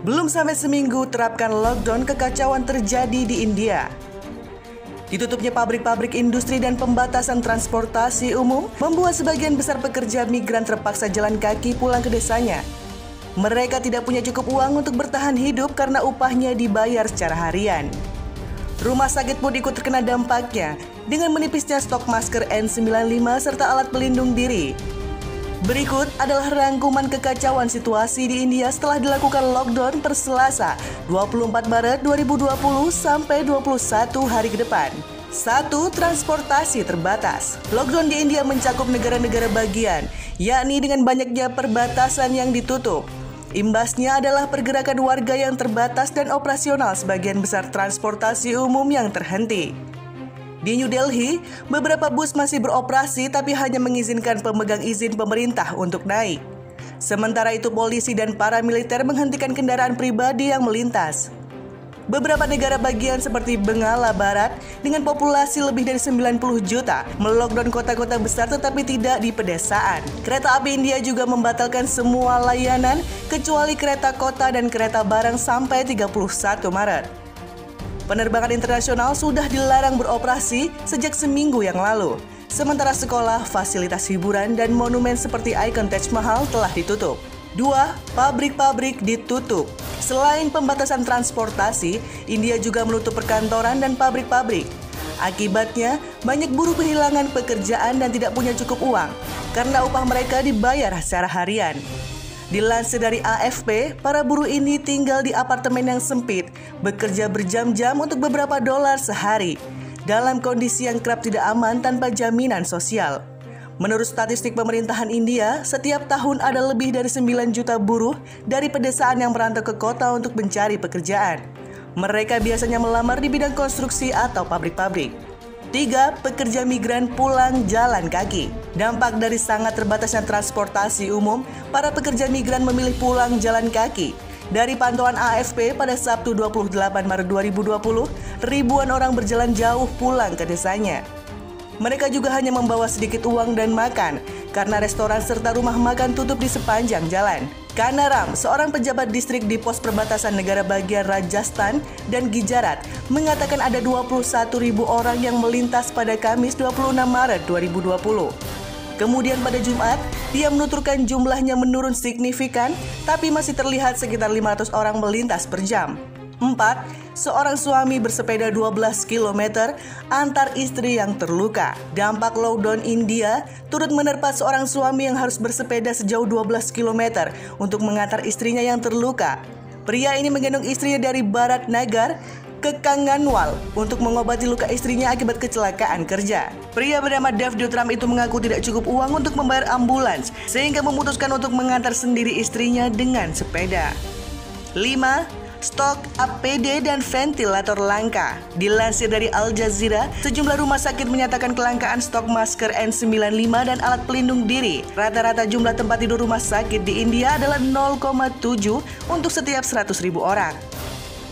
Belum sampai seminggu terapkan lockdown, kekacauan terjadi di India. Ditutupnya pabrik-pabrik industri dan pembatasan transportasi umum membuat sebagian besar pekerja migran terpaksa jalan kaki pulang ke desanya. Mereka tidak punya cukup uang untuk bertahan hidup karena upahnya dibayar secara harian. Rumah sakit pun ikut terkena dampaknya dengan menipisnya stok masker N95 serta alat pelindung diri. Berikut adalah rangkuman kekacauan situasi di India setelah dilakukan lockdown per Selasa 24 Maret 2020 sampai 21 hari ke depan. 1. Transportasi terbatas. Lockdown di India mencakup negara-negara bagian, yakni dengan banyaknya perbatasan yang ditutup. Imbasnya adalah pergerakan warga yang terbatas dan operasional sebagian besar transportasi umum yang terhenti. Di New Delhi, beberapa bus masih beroperasi tapi hanya mengizinkan pemegang izin pemerintah untuk naik. Sementara itu polisi dan paramiliter menghentikan kendaraan pribadi yang melintas. Beberapa negara bagian seperti Bengala Barat dengan populasi lebih dari 90 juta melockdown kota-kota besar tetapi tidak di pedesaan. Kereta api India juga membatalkan semua layanan kecuali kereta kota dan kereta barang sampai 31 Maret. Penerbangan internasional sudah dilarang beroperasi sejak seminggu yang lalu. Sementara sekolah, fasilitas hiburan, dan monumen seperti ikon Taj Mahal telah ditutup. 2. Pabrik-pabrik ditutup. Selain pembatasan transportasi, India juga menutup perkantoran dan pabrik-pabrik. Akibatnya, banyak buruh kehilangan pekerjaan dan tidak punya cukup uang karena upah mereka dibayar secara harian. Dilansir dari AFP, para buruh ini tinggal di apartemen yang sempit, bekerja berjam-jam untuk beberapa dolar sehari, dalam kondisi yang kerap tidak aman tanpa jaminan sosial. Menurut statistik pemerintahan India, setiap tahun ada lebih dari 9 juta buruh dari pedesaan yang merantau ke kota untuk mencari pekerjaan. Mereka biasanya melamar di bidang konstruksi atau pabrik-pabrik. 3. Pekerja migran pulang jalan kaki. Dampak dari sangat terbatasnya transportasi umum, para pekerja migran memilih pulang jalan kaki. Dari pantauan AFP pada Sabtu 28 Maret 2020, ribuan orang berjalan jauh pulang ke desanya. Mereka juga hanya membawa sedikit uang dan makan, karena restoran serta rumah makan tutup di sepanjang jalan. Kanaram, seorang pejabat distrik di pos perbatasan negara bagian Rajasthan dan Gujarat, mengatakan ada 21.000 orang yang melintas pada Kamis 26 Maret 2020. Kemudian pada Jumat, dia menuturkan jumlahnya menurun signifikan, tapi masih terlihat sekitar 500 orang melintas per jam. 4. Seorang suami bersepeda 12 km antar istri yang terluka. Dampak lockdown India turut menerpa seorang suami yang harus bersepeda sejauh 12 km untuk mengantar istrinya yang terluka. Pria ini menggendong istrinya dari Barat Nagar ke Kanganwal untuk mengobati luka istrinya akibat kecelakaan kerja. Pria bernama Dev Dutram itu mengaku tidak cukup uang untuk membayar ambulans sehingga memutuskan untuk mengantar sendiri istrinya dengan sepeda. 5. Stok APD dan ventilator langka. Dilansir dari Al Jazeera, sejumlah rumah sakit menyatakan kelangkaan stok masker N95 dan alat pelindung diri. Rata-rata jumlah tempat tidur rumah sakit di India adalah 0,7 untuk setiap 100.000 orang.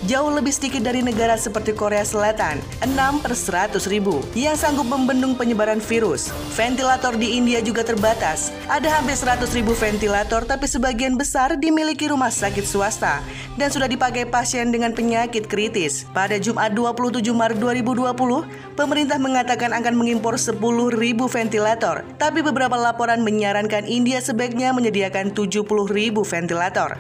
Jauh lebih sedikit dari negara seperti Korea Selatan, 6 per 100.000, yang sanggup membendung penyebaran virus. Ventilator di India juga terbatas. Ada hampir 100.000 ventilator, tapi sebagian besar dimiliki rumah sakit swasta dan sudah dipakai pasien dengan penyakit kritis. Pada Jumat 27 Maret 2020, pemerintah mengatakan akan mengimpor 10.000 ventilator, tapi beberapa laporan menyarankan India sebaiknya menyediakan 70.000 ventilator.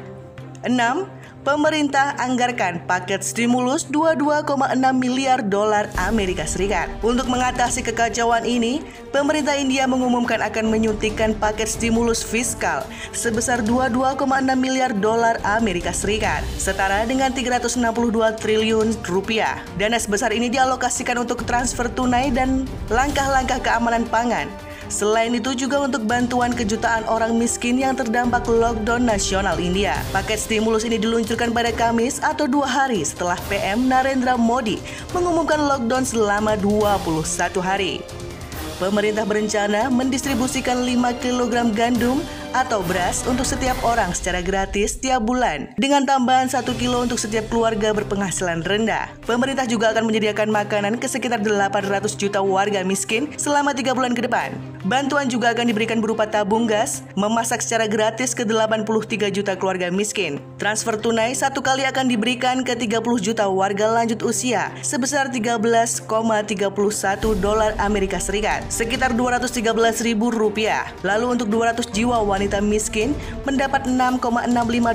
6. Pemerintah anggarkan paket stimulus 22,6 miliar dolar Amerika Serikat. Untuk mengatasi kekacauan ini, pemerintah India mengumumkan akan menyuntikkan paket stimulus fiskal sebesar 22,6 miliar dolar Amerika Serikat, setara dengan 362 triliun rupiah. Dana sebesar ini dialokasikan untuk transfer tunai dan langkah-langkah keamanan pangan. Selain itu juga untuk bantuan kejutaan orang miskin yang terdampak lockdown nasional India. Paket stimulus ini diluncurkan pada Kamis atau 2 hari setelah PM Narendra Modi mengumumkan lockdown selama 21 hari. Pemerintah berencana mendistribusikan 5 kg gandum atau beras untuk setiap orang secara gratis tiap bulan, dengan tambahan 1 kilo untuk setiap keluarga berpenghasilan rendah. Pemerintah juga akan menyediakan makanan ke sekitar 800 juta warga miskin selama 3 bulan ke depan. Bantuan juga akan diberikan berupa tabung gas, memasak secara gratis ke 83 juta keluarga miskin. Transfer tunai 1 kali akan diberikan ke 30 juta warga lanjut usia sebesar 13,31 dolar Amerika Serikat, sekitar Rp213.000. Lalu untuk 200 jiwa wanita miskin mendapat 6,65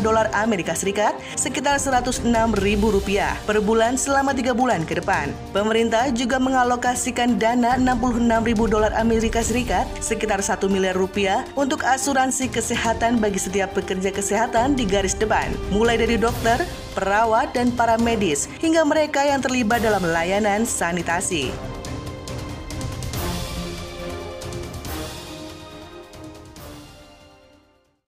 dolar Amerika Serikat, sekitar Rp106.000 per bulan selama 3 bulan ke depan. Pemerintah juga mengalokasikan dana 66.000 dolar Amerika Serikat, sekitar Rp1 miliar untuk asuransi kesehatan bagi setiap pekerja kesehatan di garis depan, mulai dari dokter, perawat, dan para medis, hingga mereka yang terlibat dalam layanan sanitasi.